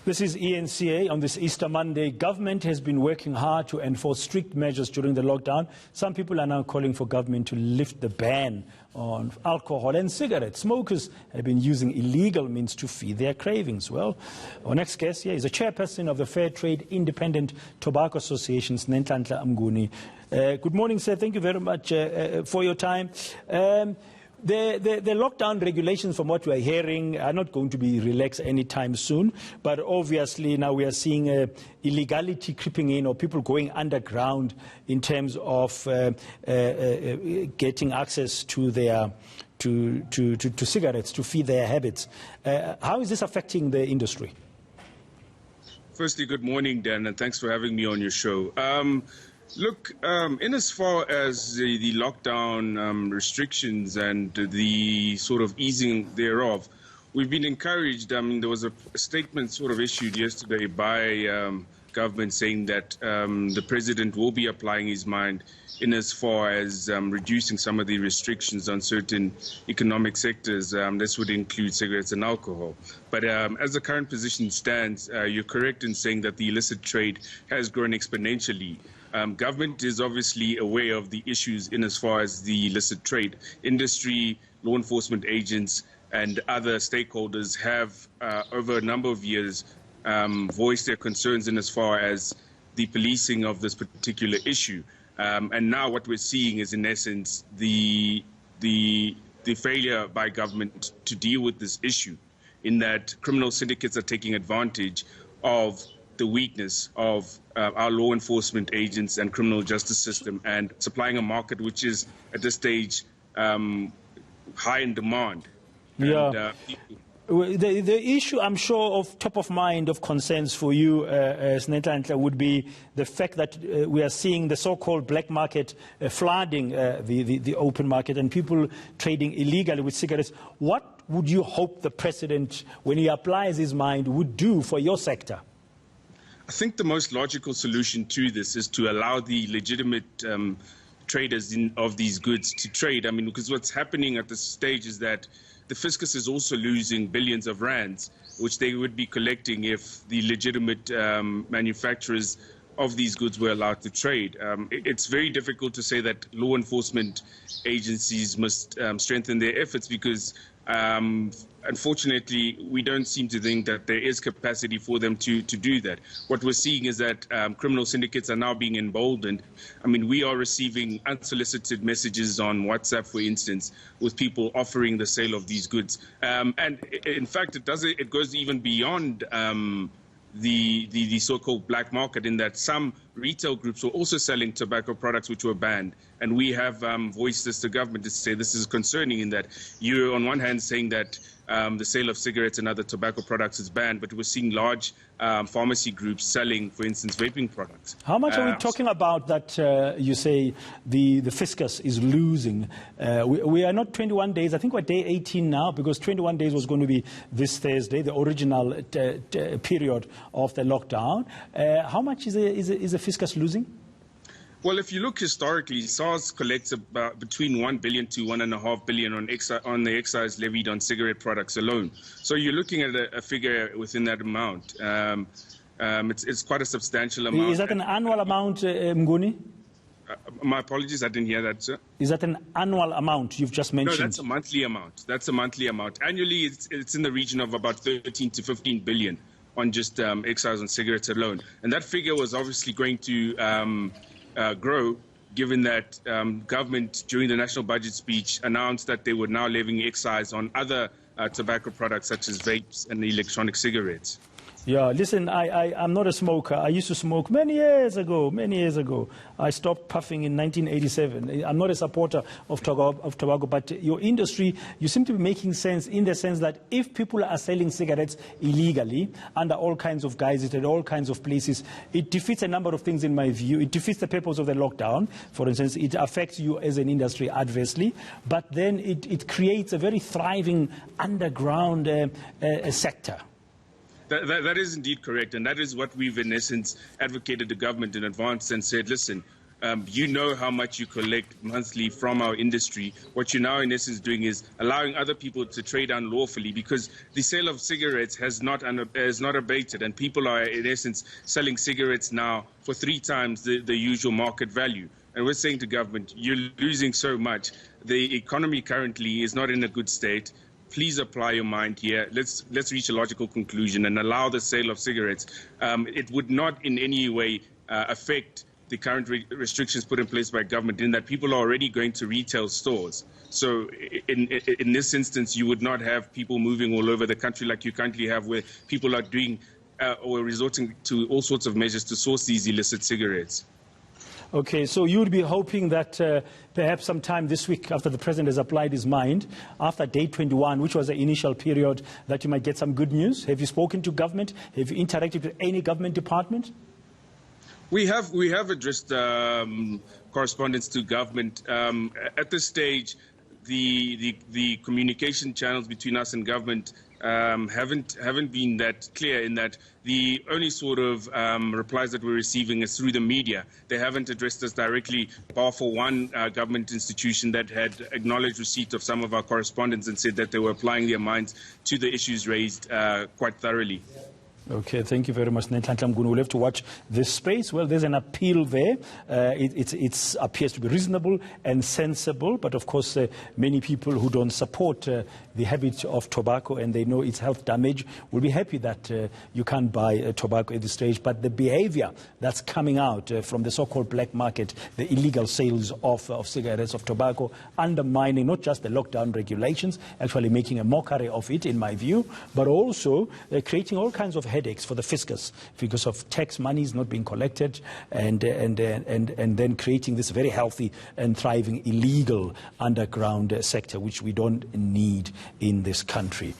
This is ENCA on this Easter Monday. Government has been working hard to enforce strict measures during the lockdown. Some people are now calling for government to lift the ban on alcohol and cigarettes. Smokers have been using illegal means to feed their cravings. Well, our next guest here is a chairperson of the Fair Trade Independent Tobacco Association, Nhlanhla Mnguni. Good morning, sir. Thank you very much for your time. The lockdown regulations, from what we are hearing, are not going to be relaxed anytime soon. But obviously now we are seeing illegality creeping in, or people going underground in terms of getting access to their to cigarettes to feed their habits. How is this affecting the industry? Firstly, good morning, Dan, and thanks for having me on your show. Look, in as far as the lockdown restrictions and the sort of easing thereof, we've been encouraged. I mean, there was a statement sort of issued yesterday by government saying that the president will be applying his mind in as far as reducing some of the restrictions on certain economic sectors. This would include cigarettes and alcohol. But as the current position stands, you're correct in saying that the illicit trade has grown exponentially. Government is obviously aware of the issues in as far as the illicit trade. Industry, law enforcement agents, and other stakeholders have, over a number of years, voiced their concerns in as far as the policing of this particular issue. And now what we're seeing is, in essence, the failure by government to deal with this issue, in that criminal syndicates are taking advantage of the weakness of our law enforcement agents and criminal justice system, and supplying a market which is at this stage high in demand. Yeah. And, the issue, I'm sure, of top of mind of concerns for you, Nhlanhla, would be the fact that we are seeing the so-called black market flooding the open market and people trading illegally with cigarettes. What would you hope the president, when he applies his mind, would do for your sector? I think the most logical solution to this is to allow the legitimate traders of these goods to trade. I mean, because what's happening at this stage is that the fiscus is also losing billions of rands, which they would be collecting if the legitimate manufacturers of these goods were allowed to trade. It's very difficult to say that law enforcement agencies must strengthen their efforts, because unfortunately, we don't seem to think that there is capacity for them to do that. What we're seeing is that criminal syndicates are now being emboldened. I mean, we are receiving unsolicited messages on WhatsApp, for instance, with people offering the sale of these goods. And in fact, it goes even beyond the so-called black market, in that some retail groups were also selling tobacco products which were banned. And we have voiced this to government to say this is concerning, in that you're on one hand saying that the sale of cigarettes and other tobacco products is banned, but we're seeing large pharmacy groups selling, for instance, vaping products. How much are we talking about that you say the fiscus is losing? We are not 21 days. I think we're day 18 now, because 21 days was going to be this Thursday, the original period of the lockdown. How much is the fiscus losing? Well, if you look historically, SARS collects about between 1 billion to 1.5 billion on the excise levied on cigarette products alone. So you're looking at a figure within that amount. It's quite a substantial amount. Is that an annual amount, Mnguni? My apologies, I didn't hear that, sir. Is that an annual amount you've just mentioned? No, that's a monthly amount. That's a monthly amount. Annually, it's in the region of about 13 to 15 billion on just excise on cigarettes alone. And that figure was obviously going to grow, given that government, during the national budget speech, announced that they were now levying excise on other tobacco products such as vapes and electronic cigarettes. Yeah, listen, I'm not a smoker. I used to smoke many years ago. I stopped puffing in 1987. I'm not a supporter of tobacco, but your industry, you seem to be making sense, in the sense that if people are selling cigarettes illegally under all kinds of guises at all kinds of places, it defeats a number of things, in my view. It defeats the purpose of the lockdown. For instance, it affects you as an industry adversely, but then it creates a very thriving underground sector. That is indeed correct, and that is what we've in essence advocated to government in advance and said, listen, You know how much you collect monthly from our industry. What you're now in essence doing is allowing other people to trade unlawfully, because the sale of cigarettes has not abated, and people are in essence selling cigarettes now for 3 times the usual market value. And we're saying to government, you're losing so much. The economy currently is not in a good state. Please apply your mind here. Let's reach a logical conclusion and allow the sale of cigarettes. It would not in any way affect the current restrictions put in place by government, in that people are already going to retail stores. So in this instance, you would not have people moving all over the country like you currently have, where people are doing or resorting to all sorts of measures to source these illicit cigarettes. Okay, so you would be hoping that perhaps sometime this week, after the president has applied his mind, after day 21, which was the initial period, that you might get some good news. Have you spoken to government? Have you interacted with any government department? We have addressed correspondence to government. At this stage, the communication channels between us and government haven't been that clear, in that the only sort of replies that we're receiving is through the media. They haven't addressed us directly, bar for one government institution that had acknowledged receipt of some of our correspondence and said that they were applying their minds to the issues raised quite thoroughly. Okay, thank you very much, Nhlanhla Mnguni. We'll have to watch this space. Well, there's an appeal there. It appears to be reasonable and sensible, but of course, many people who don't support the habit of tobacco and they know its health damage will be happy that you can't buy tobacco at this stage. But the behavior that's coming out from the so-called black market, the illegal sales of cigarettes, of tobacco, undermining not just the lockdown regulations, actually making a mockery of it, in my view, but also creating all kinds of headaches for the fiscus because of tax monies not being collected, and then creating this very healthy and thriving illegal underground sector, which we don't need in this country.